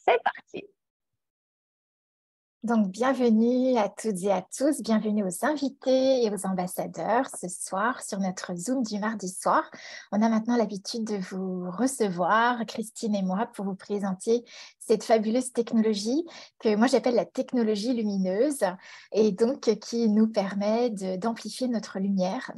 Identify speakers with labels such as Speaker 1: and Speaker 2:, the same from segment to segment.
Speaker 1: c'est parti.
Speaker 2: Donc, bienvenue à toutes et à tous, bienvenue aux invités et aux ambassadeurs ce soir sur notre Zoom du mardi soir. On a maintenant l'habitude de vous recevoir, Christine et moi, pour vous présenter cette fabuleuse technologie que moi j'appelle la technologie lumineuse et donc qui nous permet d'amplifier notre lumière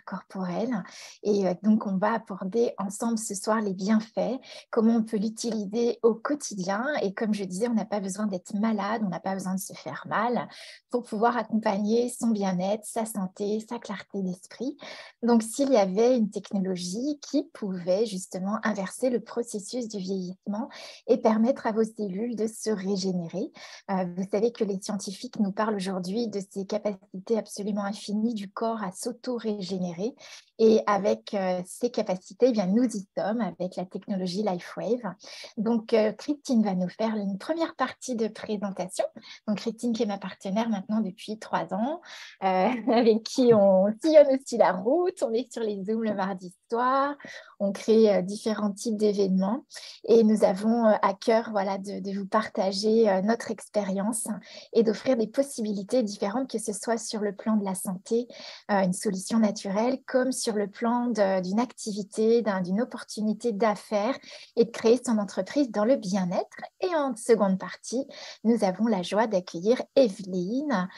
Speaker 2: corporelle. Et donc, on va aborder ensemble ce soir les bienfaits, comment on peut l'utiliser au quotidien. Et comme je disais, on n'a pas besoin d'être malade, on n'a pas besoin de se faire mal pour pouvoir accompagner son bien-être, sa santé, sa clarté d'esprit. Donc, s'il y avait une technologie qui pouvait justement inverser le processus du vieillissement et permettre à vos cellules de se régénérer. Vous savez que les scientifiques nous parlent aujourd'hui de ces capacités absolument infinies du corps à s'auto-régénérer. Et avec ces capacités, eh bien, nous y sommes avec la technologie LifeWave. Donc, Christine va nous faire une première partie de présentation. Donc, Christine qui est ma partenaire maintenant depuis 3 ans, avec qui on sillonne aussi la route. On est sur les Zooms le mardi soir. On crée différents types d'événements. Et nous avons à cœur de vous partager notre expérience et d'offrir des possibilités différentes, que ce soit sur le plan de la santé, une solution naturelle, comme sur le plan d'une activité, d'une opportunité d'affaires et de créer son entreprise dans le bien-être. Et en seconde partie, nous avons la joie d'accueillir Evelyne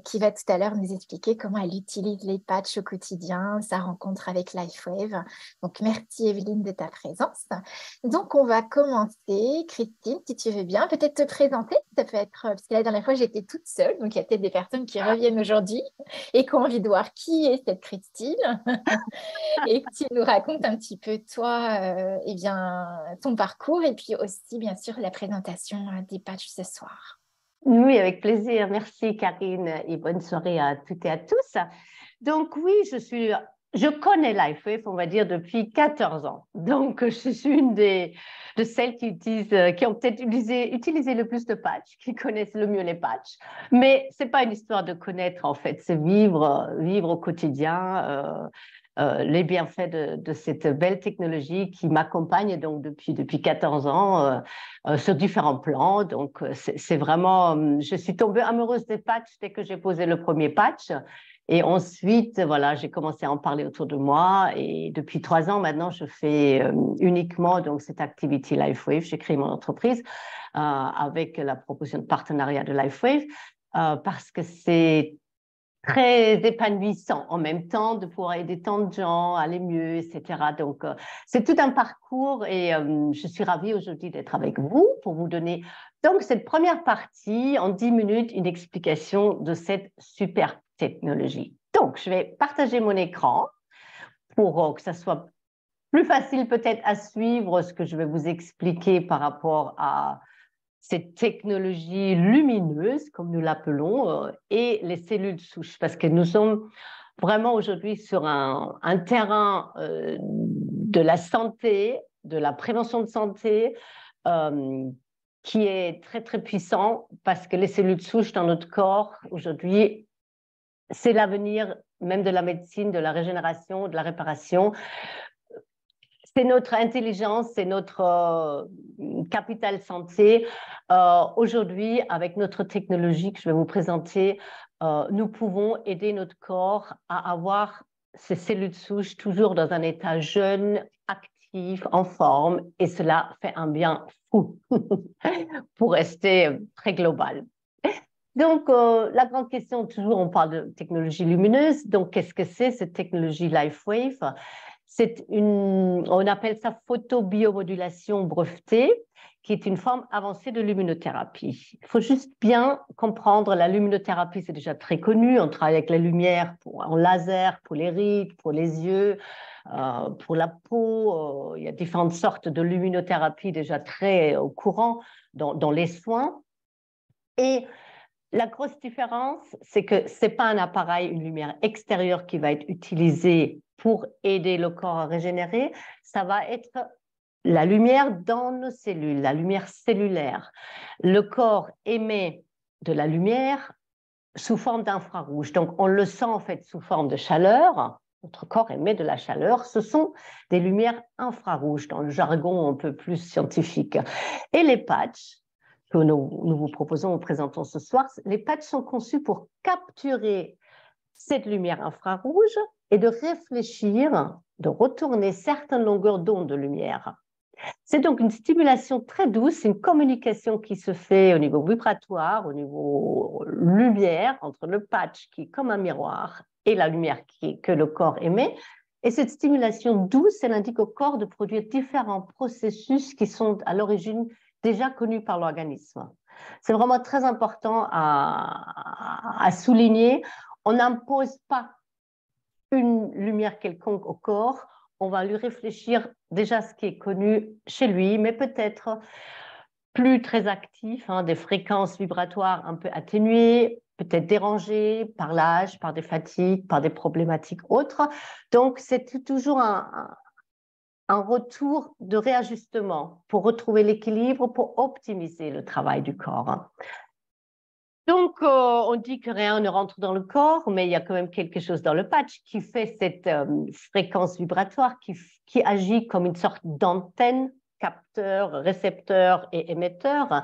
Speaker 2: qui va tout à l'heure nous expliquer comment elle utilise les patchs au quotidien, sa rencontre avec LifeWave. Donc, merci Evelyne de ta présence. Donc, on va commencer. Christine, si tu veux bien, peut-être te présenter. Ça peut être, parce que la dernière fois, j'étais toute seule, donc il y a peut-être des personnes qui reviennent aujourd'hui et qui ont envie de voir qui est cette Christine et que tu nous racontes un petit peu toi, eh bien, ton parcours et puis aussi, bien sûr, la présentation des patchs ce soir.
Speaker 1: Oui, avec plaisir. Merci Karine et bonne soirée à toutes et à tous. Donc oui, je connais LifeWave, on va dire, depuis 14 ans. Donc je suis une de celles qui ont peut-être utilisé le plus de patchs, qui connaissent le mieux les patchs. Mais c'est pas une histoire de connaître en fait, c'est vivre au quotidien. Les bienfaits de cette belle technologie qui m'accompagne donc depuis 14 ans sur différents plans. Donc, c'est vraiment, je suis tombée amoureuse des patchs dès que j'ai posé le premier patch. Et ensuite, voilà, j'ai commencé à en parler autour de moi. Et depuis 3 ans maintenant, je fais uniquement donc, cette activité LifeWave. J'ai créé mon entreprise avec la proposition de partenariat de LifeWave parce que c'est très épanouissant en même temps de pouvoir aider tant de gens à aller mieux, etc. Donc, c'est tout un parcours et je suis ravie aujourd'hui d'être avec vous pour vous donner donc cette première partie en 10 minutes, une explication de cette super technologie. Donc, je vais partager mon écran pour que ça soit plus facile peut-être à suivre ce que je vais vous expliquer par rapport à cette technologie lumineuse, comme nous l'appelons, et les cellules souches, parce que nous sommes vraiment aujourd'hui sur un terrain de la santé, de la prévention de santé, qui est très, très puissant, parce que les cellules souches dans notre corps, aujourd'hui, c'est l'avenir même de la médecine, de la régénération, de la réparation. C'est notre intelligence, c'est notre capital santé. Aujourd'hui, avec notre technologie que je vais vous présenter, nous pouvons aider notre corps à avoir ces cellules souches toujours dans un état jeune, actif, en forme, et cela fait un bien fou pour rester très global. Donc, la grande question, toujours, on parle de technologie lumineuse. Donc, qu'est-ce que c'est cette technologie LifeWave? On appelle ça photobiomodulation brevetée, qui est une forme avancée de luminothérapie. Il faut juste bien comprendre, la luminothérapie, c'est déjà très connu. On travaille avec la lumière en laser, pour les rides, pour les yeux, pour la peau. Il y a différentes sortes de luminothérapie déjà très au courant dans les soins. Et la grosse différence, c'est que ce n'est pas un appareil, une lumière extérieure qui va être utilisée pour aider le corps à régénérer, ça va être la lumière dans nos cellules, la lumière cellulaire. Le corps émet de la lumière sous forme d'infrarouge, donc on le sent en fait sous forme de chaleur. Notre corps émet de la chaleur, ce sont des lumières infrarouges dans le jargon un peu plus scientifique. Et les patchs que nous vous proposons, nous présentons ce soir, les patchs sont conçus pour capturer cette lumière infrarouge et de réfléchir, de retourner certaines longueurs d'onde de lumière. C'est donc une stimulation très douce, une communication qui se fait au niveau vibratoire, au niveau lumière, entre le patch qui est comme un miroir et la lumière que le corps émet. Et cette stimulation douce, elle indique au corps de produire différents processus qui sont à l'origine déjà connus par l'organisme. C'est vraiment très important à souligner. On n'impose pas une lumière quelconque au corps, on va lui réfléchir déjà ce qui est connu chez lui, mais peut-être plus très actif, des fréquences vibratoires un peu atténuées, peut-être dérangées par l'âge, par des fatigues, par des problématiques autres. Donc, c'est toujours un retour de réajustement pour retrouver l'équilibre, pour optimiser le travail du corps. Donc, on dit que rien ne rentre dans le corps, mais il y a quand même quelque chose dans le patch qui fait cette fréquence vibratoire, qui agit comme une sorte d'antenne, capteur, récepteur et émetteur.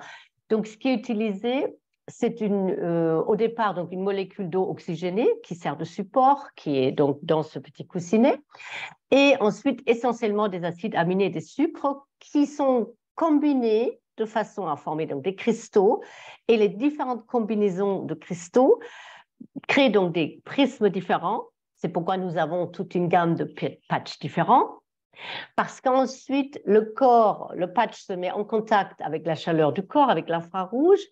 Speaker 1: Donc, ce qui est utilisé, c'est au départ donc une molécule d'eau oxygénée qui sert de support, qui est donc dans ce petit coussinet, et ensuite essentiellement des acides aminés et des sucres qui sont combinés de façon à former donc des cristaux, et les différentes combinaisons de cristaux créent donc des prismes différents. C'est pourquoi nous avons toute une gamme de patchs différents, parce qu'ensuite le patch se met en contact avec la chaleur du corps, avec l'infrarouge,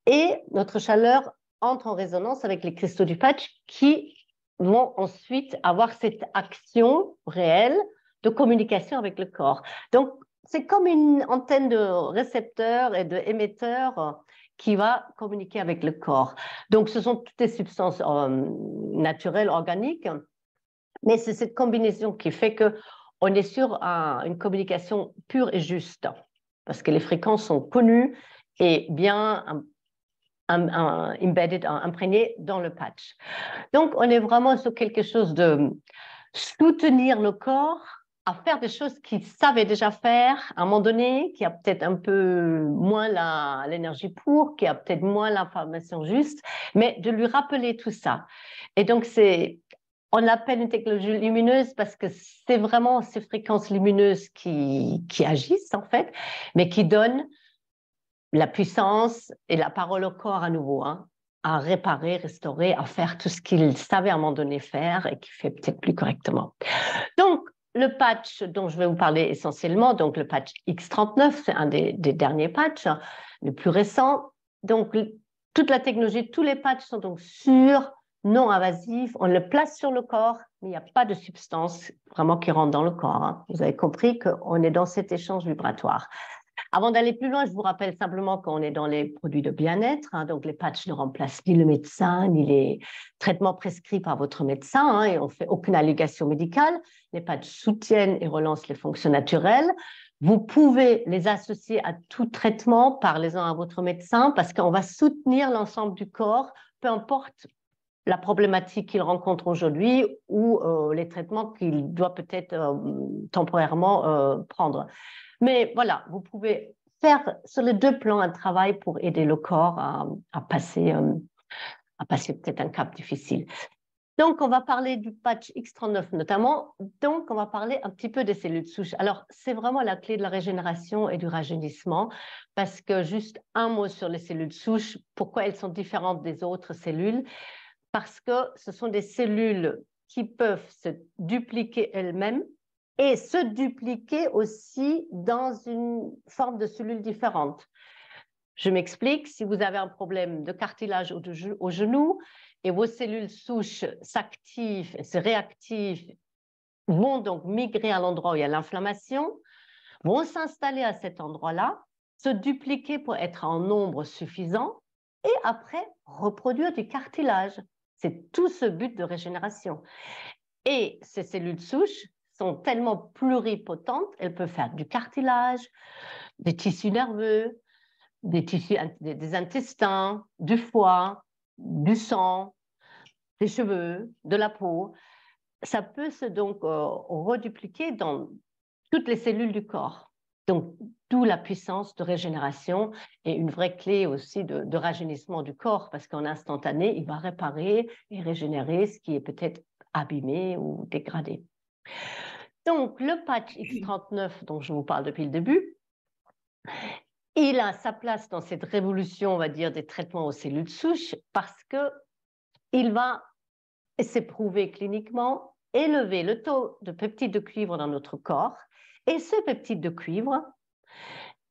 Speaker 1: et notre chaleur entre en résonance avec les cristaux du patch qui vont ensuite avoir cette action réelle de communication avec le corps. Donc, c'est comme une antenne de récepteurs et d'émetteurs qui va communiquer avec le corps. Donc, ce sont toutes des substances naturelles, organiques, mais c'est cette combinaison qui fait qu'on est sur une communication pure et juste, parce que les fréquences sont connues et bien embedded, imprégnées dans le patch. Donc, on est vraiment sur quelque chose de soutenir le corps à faire des choses qu'il savait déjà faire à un moment donné, qui a peut-être un peu moins l'énergie pour, qui a peut-être moins l'information juste, mais de lui rappeler tout ça. Et donc, on l'appelle une technologie lumineuse parce que c'est vraiment ces fréquences lumineuses qui agissent, en fait, mais qui donnent la puissance et la parole au corps à nouveau, à réparer, restaurer, à faire tout ce qu'il savait à un moment donné faire et qu'il fait peut-être plus correctement. Donc, le patch dont je vais vous parler essentiellement, donc le patch X39, c'est un des derniers patchs, le plus récent. Donc, toute la technologie, tous les patchs sont donc sûrs, non invasifs. On le place sur le corps, mais il n'y a pas de substance vraiment qui rentre dans le corps. Vous avez compris qu'on est dans cet échange vibratoire. Avant d'aller plus loin, je vous rappelle simplement qu'on est dans les produits de bien-être. Donc, les patchs ne remplacent ni le médecin, ni les traitements prescrits par votre médecin, et on ne fait aucune allégation médicale. Les patchs soutiennent et relancent les fonctions naturelles. Vous pouvez les associer à tout traitement, parlez-en à votre médecin, parce qu'on va soutenir l'ensemble du corps, peu importe la problématique qu'il rencontre aujourd'hui ou les traitements qu'il doit peut-être temporairement prendre. Mais voilà, vous pouvez faire sur les deux plans un travail pour aider le corps à passer peut-être un cap difficile. Donc, on va parler du patch X39 notamment. Donc, on va parler un petit peu des cellules souches. Alors, c'est vraiment la clé de la régénération et du rajeunissement, parce que juste un mot sur les cellules souches, pourquoi elles sont différentes des autres cellules? Parce que ce sont des cellules qui peuvent se dupliquer elles-mêmes et se dupliquer aussi dans une forme de cellule différente. Je m'explique, si vous avez un problème de cartilage au genou et vos cellules souches s'activent, se réactivent, vont donc migrer à l'endroit où il y a l'inflammation, vont s'installer à cet endroit-là, se dupliquer pour être en nombre suffisant et après reproduire du cartilage. C'est tout ce but de régénération. Et ces cellules souches sont tellement pluripotentes, elles peuvent faire du cartilage, des tissus nerveux, des intestins, du foie, du sang, des cheveux, de la peau. Ça peut se donc redupliquer dans toutes les cellules du corps. Donc, d'où la puissance de régénération et une vraie clé aussi de rajeunissement du corps, parce qu'en instantané, il va réparer et régénérer ce qui est peut-être abîmé ou dégradé. Donc, le patch X39 dont je vous parle depuis le début, il a sa place dans cette révolution, on va dire, des traitements aux cellules souches parce qu'il va, et c'est prouvé cliniquement, élever le taux de peptides de cuivre dans notre corps. Et ce peptide de cuivre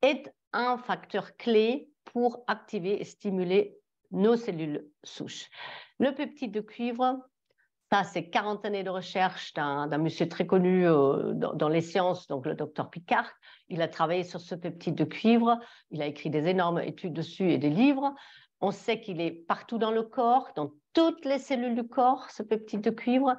Speaker 1: est un facteur clé pour activer et stimuler nos cellules souches. Le peptide de cuivre, ça, c'est 40 années de recherche d'un monsieur très connu dans les sciences, donc le docteur Picard. Il a travaillé sur ce peptide de cuivre. Il a écrit des énormes études dessus et des livres. On sait qu'il est partout dans le corps, dans toutes les cellules du corps, ce peptide de cuivre.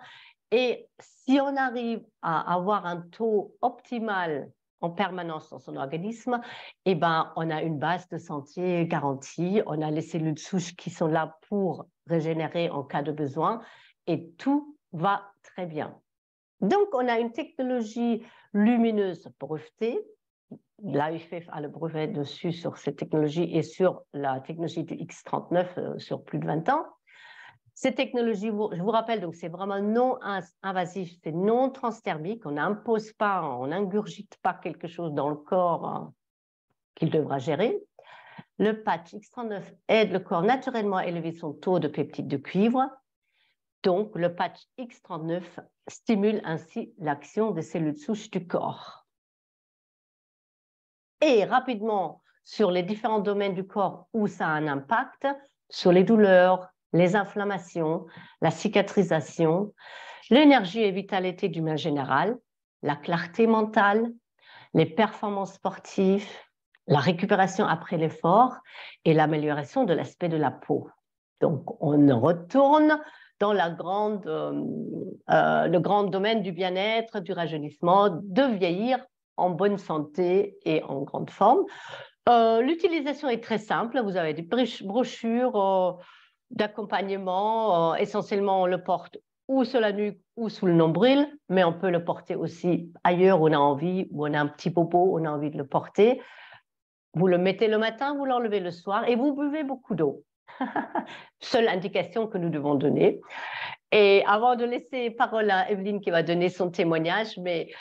Speaker 1: Et si on arrive à avoir un taux optimal en permanence dans son organisme, eh ben, on a une base de santé garantie. On a les cellules souches qui sont là pour régénérer en cas de besoin. Et tout va très bien. Donc, on a une technologie lumineuse brevetée. L'AFF a le brevet dessus sur cette technologie et sur la technologie du X39 sur plus de 20 ans. Ces technologies, je vous rappelle, donc c'est vraiment non invasif, c'est non transthermique. On n'impose pas, on n'ingurgite pas quelque chose dans le corps qu'il devra gérer. Le patch X39 aide le corps naturellement à élever son taux de peptides de cuivre. Donc, le patch X39 stimule ainsi l'action des cellules souches du corps. Et rapidement, sur les différents domaines du corps où ça a un impact, sur les douleurs, les inflammations, la cicatrisation, l'énergie et vitalité d'humain général, la clarté mentale, les performances sportives, la récupération après l'effort et l'amélioration de l'aspect de la peau. Donc, on retourne dans le grand domaine du bien-être, du rajeunissement, de vieillir en bonne santé et en grande forme. L'utilisation est très simple. Vous avez des brochures d'accompagnement. Essentiellement, on le porte ou sur la nuque ou sous le nombril, mais on peut le porter aussi ailleurs où on a envie, où on a un petit popo, on a envie de le porter. Vous le mettez le matin, vous l'enlevez le soir et vous buvez beaucoup d'eau. Seule indication que nous devons donner. Et avant de laisser parole à Evelyne qui va donner son témoignage, mais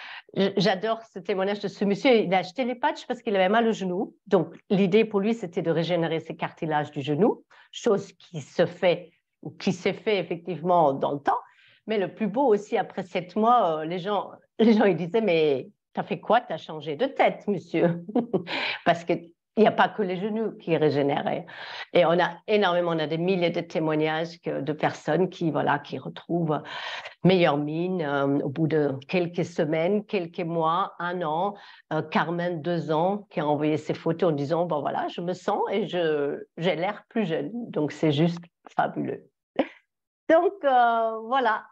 Speaker 1: j'adore ce témoignage de ce monsieur. Il a acheté les patchs parce qu'il avait mal au genou. Donc, l'idée pour lui, c'était de régénérer ses cartilages du genou, chose qui se fait ou qui s'est fait effectivement dans le temps. Mais le plus beau aussi, après 7 mois, les gens ils disaient, mais t'as fait quoi? T'as changé de tête, monsieur. Parce que il n'y a pas que les genoux qui régénéraient. Et on a des milliers de témoignages de personnes qui retrouvent meilleure mine au bout de quelques semaines, quelques mois, un an. Carmen, 2 ans, qui a envoyé ses photos en disant, bon voilà, je me sens et j'ai l'air plus jeune. Donc, c'est juste fabuleux. Donc, voilà.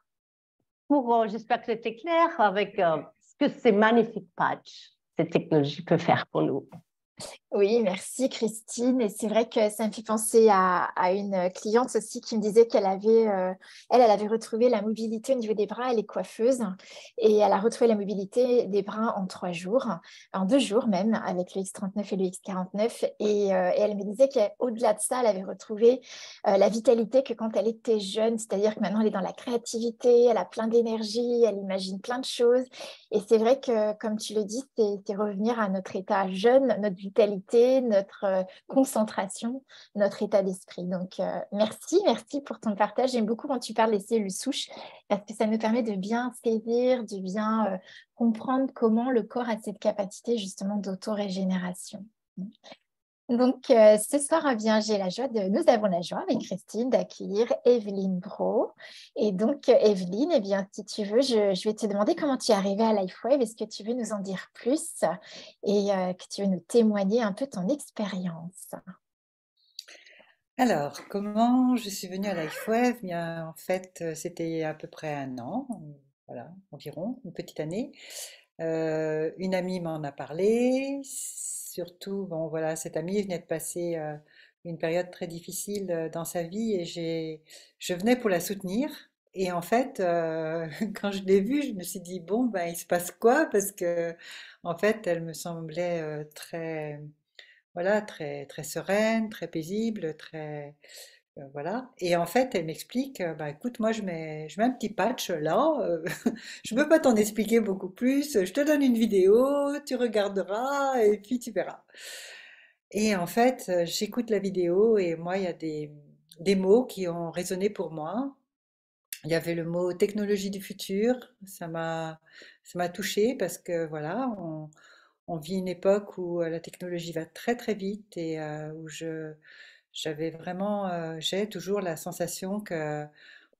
Speaker 1: J'espère que c'était clair avec ce que ces magnifiques patchs, cette technologie peut faire pour nous.
Speaker 2: Oui, merci Christine. Et c'est vrai que ça me fait penser à une cliente aussi qui me disait qu'elle avait, elle avait retrouvé la mobilité au niveau des bras. Elle est coiffeuse et elle a retrouvé la mobilité des bras en 3 jours, en 2 jours même, avec le X39 et le X49. Et elle me disait qu'au-delà de ça, elle avait retrouvé la vitalité que quand elle était jeune, c'est-à-dire que maintenant elle est dans la créativité, elle a plein d'énergie, elle imagine plein de choses. Et c'est vrai que, comme tu le dis, c'est revenir à notre état jeune, notre vitalité, notre concentration, notre état d'esprit. Donc, merci pour ton partage. J'aime beaucoup quand tu parles des cellules souches parce que ça nous permet de bien saisir, de bien comprendre comment le corps a cette capacité justement d'autorégénération. Donc, ce soir, nous avons la joie avec Christine d'accueillir Evelyne Brault. Et donc, Evelyne, eh bien, si tu veux, je vais te demander comment tu es arrivée à LifeWave. Est-ce que tu veux nous en dire plus et que tu veux nous témoigner un peu ton expérience?
Speaker 3: Alors, comment je suis venue à LifeWave? Eh bien, en fait, c'était à peu près un an, voilà, environ, une petite année. Une amie m'en a parlé, surtout, bon, voilà, cette amie venait de passer une période très difficile dans sa vie et je venais pour la soutenir Et en fait, quand je l'ai vue, je me suis dit, bon, ben, il se passe quoi? Parce que, en fait, elle me semblait très, voilà, très, très sereine, très paisible, très, voilà. Et en fait, elle m'explique, bah, écoute, moi, je mets un petit patch là, je peux pas t'en expliquer beaucoup plus, je te donne une vidéo, tu regarderas et puis tu verras. Et en fait, j'écoute la vidéo et moi, il y a des mots qui ont résonné pour moi. Il y avait le mot technologie du futur, ça m'a touchée parce que voilà, on vit une époque où la technologie va très très vite et où j'avais vraiment, j'ai toujours la sensation que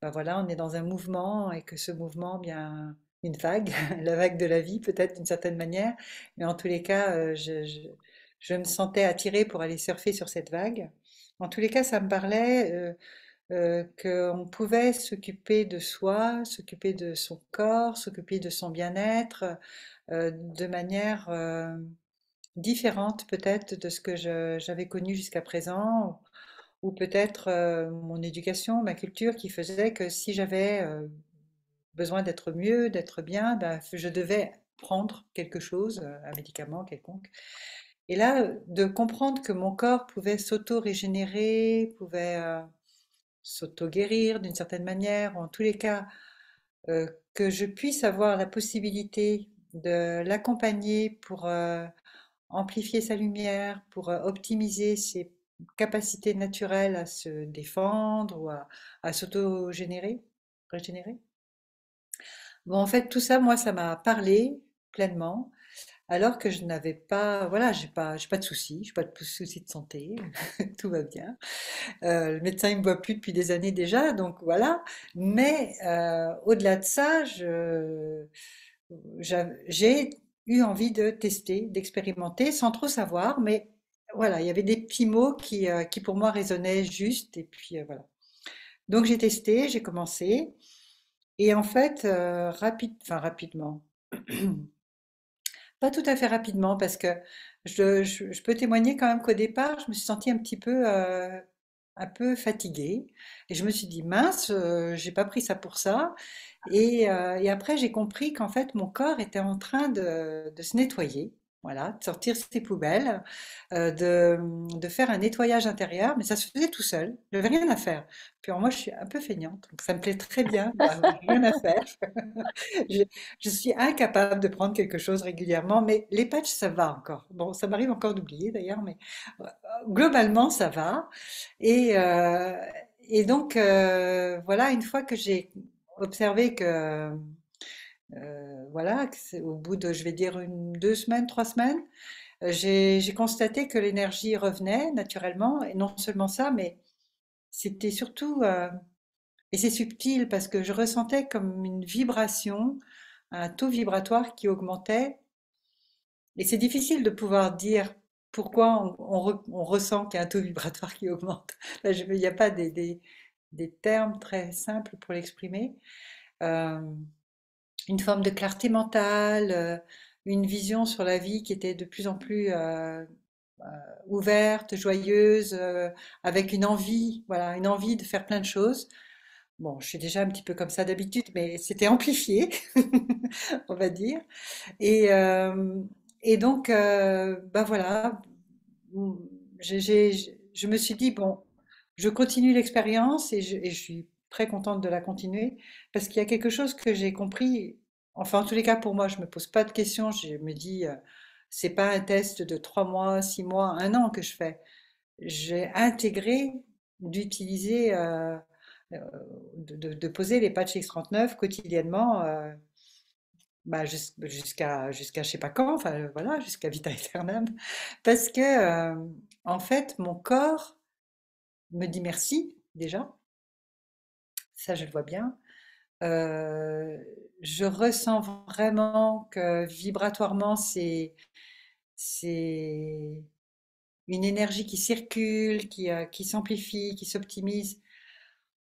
Speaker 3: bah voilà, on est dans un mouvement et que ce mouvement, bien, une vague, la vague de la vie peut-être d'une certaine manière, mais en tous les cas, je me sentais attirée pour aller surfer sur cette vague. En tous les cas, ça me parlait. Qu'on pouvait s'occuper de soi, s'occuper de son corps, s'occuper de son bien-être de manière différente peut-être de ce que j'avais connu jusqu'à présent, ou peut-être mon éducation, ma culture qui faisait que si j'avais besoin d'être mieux, d'être bien, ben, je devais prendre quelque chose, un médicament quelconque. Et là, de comprendre que mon corps pouvait s'auto-régénérer, pouvait s'auto-guérir d'une certaine manière, en tous les cas, que je puisse avoir la possibilité de l'accompagner pour amplifier sa lumière, pour optimiser ses capacités naturelles à se défendre ou à s'auto-générer, régénérer. Bon, en fait, tout ça, moi, ça m'a parlé pleinement, alors que je n'avais pas, voilà, j'ai pas de soucis, j'ai pas de soucis de santé, tout va bien. Le médecin, il me voit plus depuis des années déjà, donc voilà. Mais au-delà de ça, j'ai eu envie de tester, d'expérimenter, sans trop savoir. Mais voilà, il y avait des petits mots qui pour moi résonnaient juste. Et puis voilà. Donc j'ai testé, j'ai commencé. Et en fait, enfin rapidement, pas tout à fait rapidement, parce que je peux témoigner quand même qu'au départ, je me suis sentie un peu fatiguée. Et je me suis dit, mince, j'ai pas pris ça pour ça. Et après, j'ai compris qu'en fait, mon corps était en train de se nettoyer. Voilà, de sortir ses poubelles, de faire un nettoyage intérieur, mais ça se faisait tout seul. Je n'avais rien à faire. Puis alors moi, je suis un peu feignante, donc ça me plaît très bien d'avoir rien à faire. Je, je suis incapable de prendre quelque chose régulièrement, mais les patchs, ça va encore. Bon, ça m'arrive encore d'oublier d'ailleurs, mais globalement, ça va. Et, euh, et donc, voilà, une fois que j'ai observé que, voilà, que au bout de, je vais dire, 2 semaines, 3 semaines, j'ai constaté que l'énergie revenait naturellement. Et non seulement ça, mais c'était surtout, et c'est subtil parce que je ressentais comme une vibration, un taux vibratoire qui augmentait. Et c'est difficile de pouvoir dire pourquoi on ressent qu'il y a un taux vibratoire qui augmente. Là, il n'y a pas des termes très simples pour l'exprimer. Euh, une forme de clarté mentale, une vision sur la vie qui était de plus en plus ouverte, joyeuse, avec une envie, voilà, une envie de faire plein de choses. Bon, je suis déjà un petit peu comme ça d'habitude, mais c'était amplifié, on va dire. Et, euh, et donc, bah voilà, je me suis dit, bon, je continue l'expérience et je suis très contente de la continuer parce qu'il y a quelque chose que j'ai compris. Enfin, en tous les cas, pour moi, je me pose pas de questions. Je me dis, c'est pas un test de 3 mois, 6 mois, un an que je fais. J'ai intégré d'utiliser, euh, de poser les patchs X39 quotidiennement. Bah, jusqu'à je sais pas quand, enfin voilà, jusqu'à vita aeternam, parce que en fait mon corps me dit merci déjà, ça je le vois bien. Euh, je ressens vraiment que vibratoirement c'est une énergie qui circule, qui s'amplifie, qui s'optimise.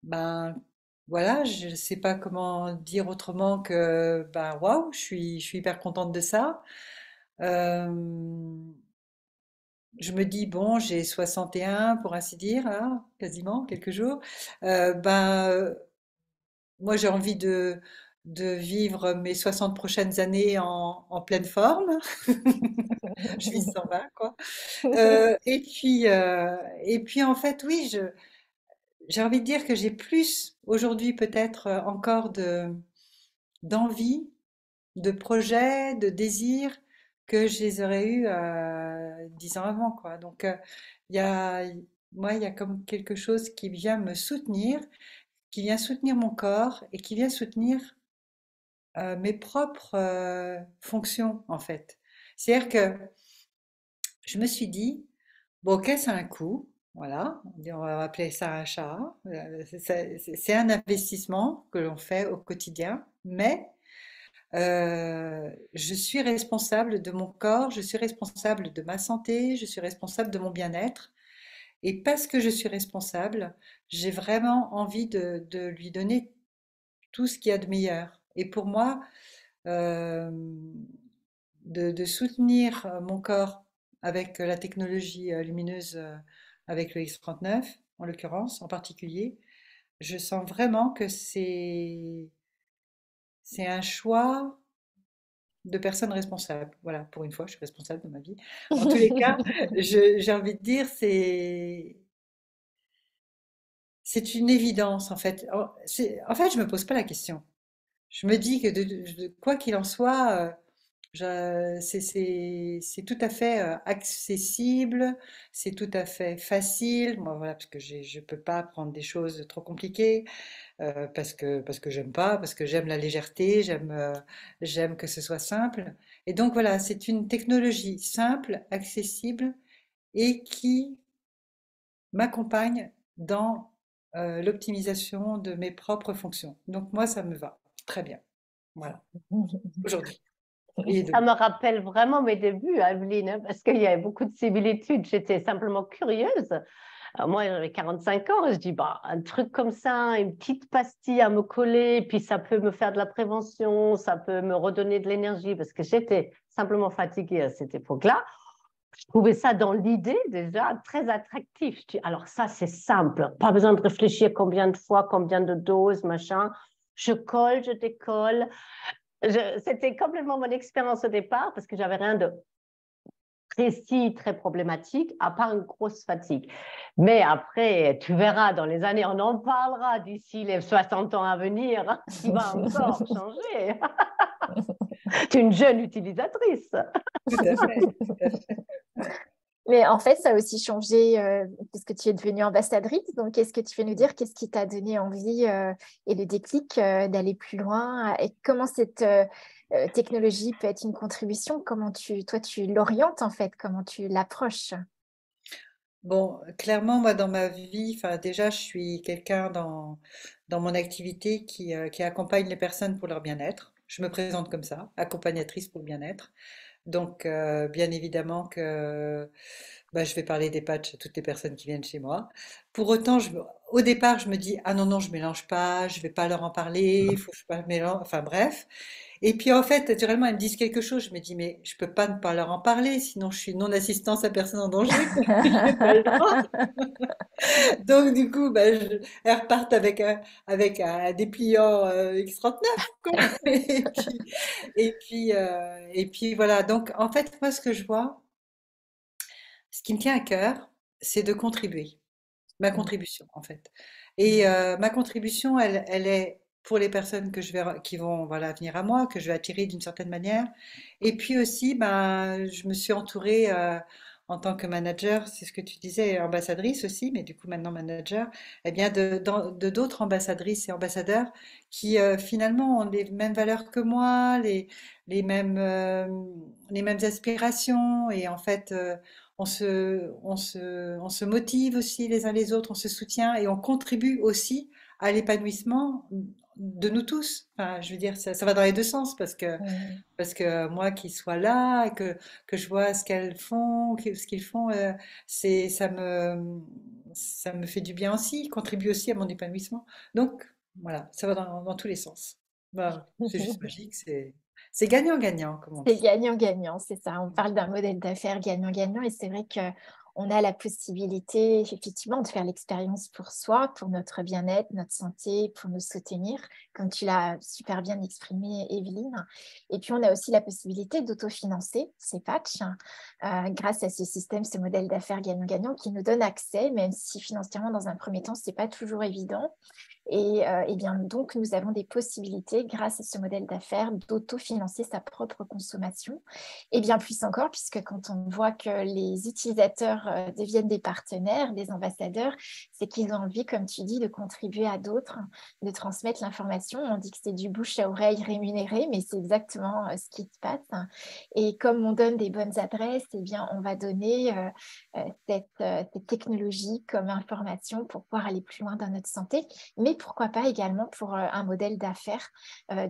Speaker 3: Ben voilà, je ne sais pas comment dire autrement que ben waouh, je suis hyper contente de ça. Euh, je me dis, bon, j'ai 61 pour ainsi dire, là, quasiment, quelques jours. Ben, moi, j'ai envie de vivre mes 60 prochaines années en pleine forme. Je vis 120, quoi. Et puis, en fait, oui, j'ai envie de dire que j'ai plus aujourd'hui peut-être encore d'envie, de projets, de désirs que je les aurais eus 10 ans avant, quoi. Donc, il y a, moi, il y a comme quelque chose qui vient me soutenir, qui vient soutenir mon corps et qui vient soutenir mes propres fonctions, en fait. C'est-à-dire que je me suis dit, bon, ok, c'est un coût, voilà, on va appeler ça un chat. C'est un investissement que l'on fait au quotidien, mais je suis responsable de mon corps, je suis responsable de ma santé, je suis responsable de mon bien-être. Et parce que je suis responsable, j'ai vraiment envie de lui donner tout ce qu'il y a de meilleur. Et pour moi, euh, de soutenir mon corps avec la technologie lumineuse, avec le X39 en l'occurrence, en particulier, je sens vraiment que c'est un choix de personnes responsables. Voilà, pour une fois, je suis responsable de ma vie. En tous les cas, j'ai envie de dire, c'est une évidence en fait. En fait, je me pose pas la question. Je me dis que quoi qu'il en soit, c'est tout à fait accessible, c'est tout à fait facile. Moi, voilà, parce que je peux pas prendre des choses trop compliquées, parce que j'aime pas, parce que j'aime la légèreté, j'aime que ce soit simple. Et donc voilà, c'est une technologie simple, accessible et qui m'accompagne dans l'optimisation de mes propres fonctions. Donc moi, ça me va très bien. Voilà, aujourd'hui et
Speaker 1: Ça
Speaker 3: demain.
Speaker 1: me rappelle vraiment mes débuts, Aveline, hein, parce qu'il y avait beaucoup de similitudes. J'étais simplement curieuse. Moi, j'avais 45 ans et je dis, bah, un truc comme ça, une petite pastille à me coller, puis ça peut me faire de la prévention, ça peut me redonner de l'énergie, parce que j'étais simplement fatiguée à cette époque-là. Je trouvais ça dans l'idée déjà très attractif. Je dis, alors ça, c'est simple, pas besoin de réfléchir combien de fois, combien de doses, machin. Je colle, je décolle. C'était complètement mon expérience au départ parce que j'avais rien de précis, très problématique, à part une grosse fatigue. Mais après, tu verras, dans les années, on en parlera d'ici les 60 ans à venir, hein, ce qui va encore changer. Tu es une jeune utilisatrice.
Speaker 3: Tout à fait, tout à fait.
Speaker 2: Mais en fait, ça a aussi changé puisque tu es devenue ambassadrice. Donc, qu'est-ce que tu veux nous dire? Qu'est-ce qui t'a donné envie et le déclic d'aller plus loin? Et comment cette technologie peut être une contribution? Comment toi, tu l'orientes en fait? Comment tu l'approches?
Speaker 3: Bon, clairement, moi, dans ma vie, enfin, déjà, je suis quelqu'un dans mon activité qui accompagne les personnes pour leur bien-être. Je me présente comme ça, accompagnatrice pour le bien-être. Donc, bien évidemment que bah, je vais parler des patchs à toutes les personnes qui viennent chez moi. Pour autant, au départ, je me dis, ah non, non, je mélange pas, je vais pas leur en parler, il faut que je pas mélange, enfin bref. Et puis en fait, naturellement, elles me disent quelque chose. Je me dis, mais je peux pas ne pas leur en parler, sinon je suis non-assistance à personne en danger, quoi. J'ai pas le droit. Donc du coup, bah, elles repartent avec un dépliant X39, quoi. Et puis, et puis voilà. Donc en fait, moi, ce que je vois, ce qui me tient à cœur, c'est de contribuer. Ma contribution, en fait. Et ma contribution, elle est pour les personnes qui vont voilà, venir à moi, que je vais attirer d'une certaine manière. Et puis aussi, ben, je me suis entourée en tant que manager, c'est ce que tu disais, ambassadrice aussi, mais du coup maintenant manager, eh bien de d'autres ambassadrices et ambassadeurs qui finalement ont les mêmes valeurs que moi, les mêmes, euh, les mêmes aspirations. Et en fait, on se motive aussi les uns les autres, on se soutient et on contribue aussi à l'épanouissement de nous tous. Enfin, je veux dire, ça va dans les deux sens parce que moi qui sois là, et que je vois ce qu'elles font, ce qu'ils font, ça me fait du bien aussi, contribue aussi à mon épanouissement. Donc, voilà, ça va dans tous les sens. Bah, c'est juste magique, c'est gagnant-gagnant, comme on
Speaker 2: C'est
Speaker 3: dit.
Speaker 2: gagnant-gagnant, c'est ça. On parle d'un modèle d'affaires gagnant-gagnant et c'est vrai que on a la possibilité effectivement de faire l'expérience pour soi, pour notre bien-être, notre santé, pour nous soutenir, comme tu l'as super bien exprimé, Evelyne. Et puis, on a aussi la possibilité d'autofinancer ces patchs grâce à ce système, ce modèle d'affaires gagnant-gagnant qui nous donne accès, même si financièrement, dans un premier temps, ce n'est pas toujours évident. Et bien, donc, nous avons des possibilités, grâce à ce modèle d'affaires, d'autofinancer sa propre consommation. Et bien plus encore, puisque quand on voit que les utilisateurs deviennent des partenaires, des ambassadeurs, c'est qu'ils ont envie, comme tu dis, de contribuer à d'autres, de transmettre l'information. On dit que c'est du bouche à oreille rémunéré, mais c'est exactement ce qui se passe. Et comme on donne des bonnes adresses, eh bien, on va donner cette technologie comme information pour pouvoir aller plus loin dans notre santé, mais pourquoi pas également pour un modèle d'affaires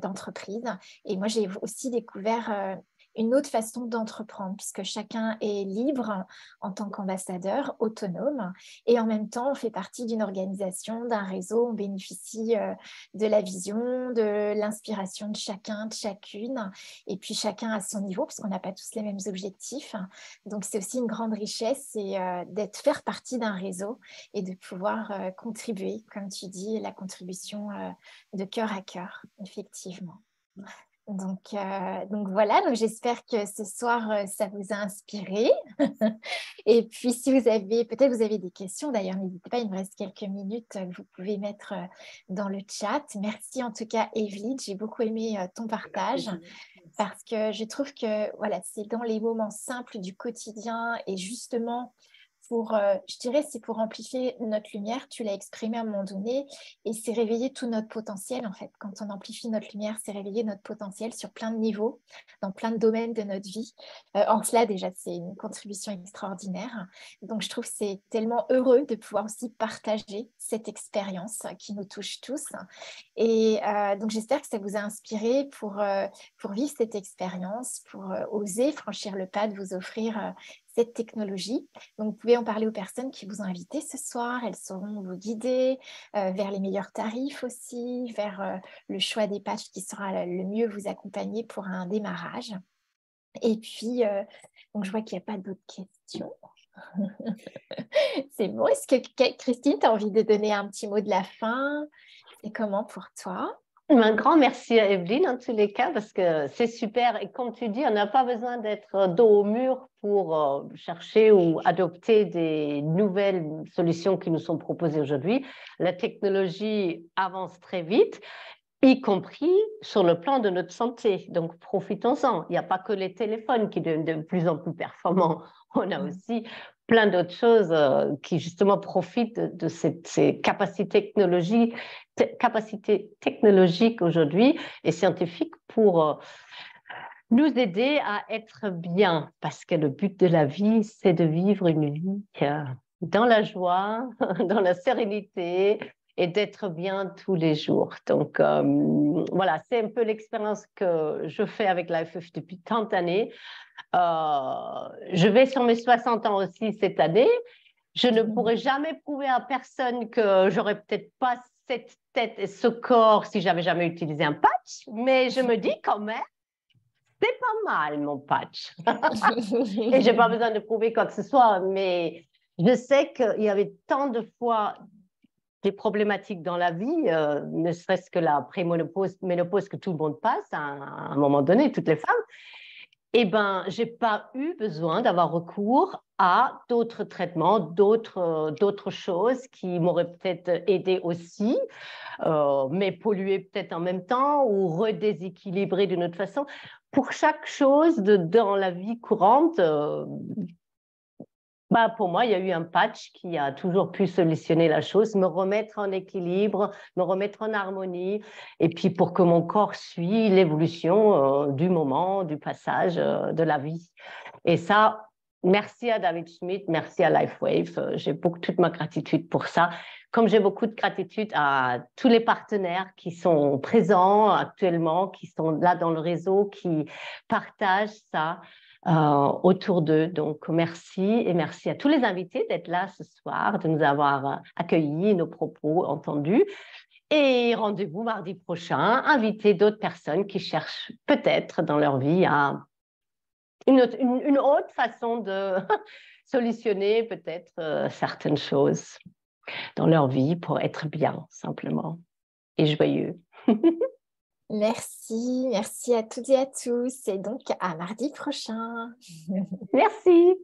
Speaker 2: d'entreprise. Et moi, j'ai aussi découvert une autre façon d'entreprendre, puisque chacun est libre en tant qu'ambassadeur, autonome, et en même temps, on fait partie d'une organisation, d'un réseau, on bénéficie de la vision, de l'inspiration de chacun, de chacune, et puis chacun à son niveau, parce qu'on n'a pas tous les mêmes objectifs. Donc, c'est aussi une grande richesse, c'est faire partie d'un réseau et de pouvoir contribuer, comme tu dis, la contribution de cœur à cœur, effectivement. Donc voilà, donc j'espère que ce soir, ça vous a inspiré. Et puis, si vous avez, peut-être vous avez des questions, d'ailleurs, n'hésitez pas, il me reste quelques minutes que vous pouvez mettre dans le chat. Merci en tout cas, Evelyne, j'ai beaucoup aimé ton partage parce que je trouve que voilà, c'est dans les moments simples du quotidien et justement je dirais, c'est pour amplifier notre lumière, tu l'as exprimé à un moment donné, et c'est réveiller tout notre potentiel, en fait. Quand on amplifie notre lumière, c'est réveiller notre potentiel sur plein de niveaux, dans plein de domaines de notre vie. En cela, déjà, c'est une contribution extraordinaire. Donc, je trouve que c'est tellement heureux de pouvoir aussi partager cette expérience qui nous touche tous. Et donc, j'espère que ça vous a inspiré pour vivre cette expérience, pour oser franchir le pas de vous offrir cette technologie. Donc, vous pouvez en parler aux personnes qui vous ont invité ce soir. Elles sauront vous guider vers les meilleurs tarifs aussi, vers le choix des patchs qui sera le mieux vous accompagner pour un démarrage. Et puis, donc je vois qu'il n'y a pas d'autres questions. C'est bon. Est-ce que Christine, tu as envie de donner un petit mot de la fin? C'est comment pour toi?
Speaker 1: Un grand merci à Evelyne en tous les cas parce que c'est super et comme tu dis, on n'a pas besoin d'être dos au mur pour chercher ou adopter des nouvelles solutions qui nous sont proposées aujourd'hui. La technologie avance très vite, y compris sur le plan de notre santé. Donc, profitons-en. Il n'y a pas que les téléphones qui deviennent de plus en plus performants. On a aussi plein d'autres choses qui, justement, profitent de ces capacités technologiques aujourd'hui et scientifiques pour nous aider à être bien. Parce que le but de la vie, c'est de vivre une vie dans la joie, dans la sérénité, et d'être bien tous les jours. Donc, voilà, c'est un peu l'expérience que je fais avec l'IFF depuis tant d'années. Je vais sur mes 60 ans aussi cette année. Je ne pourrai jamais prouver à personne que j'aurais peut-être pas cette tête et ce corps si j'avais jamais utilisé un patch, mais je me dis quand même, c'est pas mal mon patch. Et je n'ai pas besoin de prouver quoi que ce soit, mais je sais qu'il y avait tant de fois des problématiques dans la vie, ne serait-ce que la préménopause que tout le monde passe à un moment donné, toutes les femmes, eh bien, je n'ai pas eu besoin d'avoir recours à d'autres traitements, d'autres choses qui m'auraient peut-être aidé aussi, mais pollué peut-être en même temps ou redéséquilibré d'une autre façon. Pour chaque chose dans la vie courante, pour moi, il y a eu un patch qui a toujours pu solutionner la chose, me remettre en équilibre, me remettre en harmonie, et puis pour que mon corps suive l'évolution du moment, du passage de la vie. Et ça, merci à David Schmidt, merci à LifeWave, j'ai toute ma gratitude pour ça. Comme j'ai beaucoup de gratitude à tous les partenaires qui sont présents actuellement, qui sont là dans le réseau, qui partagent ça. Autour d'eux. Donc, merci et merci à tous les invités d'être là ce soir, de nous avoir accueillis, nos propos entendus. Et rendez-vous mardi prochain, invitez d'autres personnes qui cherchent peut-être dans leur vie à une autre façon de solutionner peut-être certaines choses dans leur vie pour être bien, simplement, et joyeux.
Speaker 2: Merci, merci à toutes et à tous. Et donc, à mardi prochain.
Speaker 1: Merci.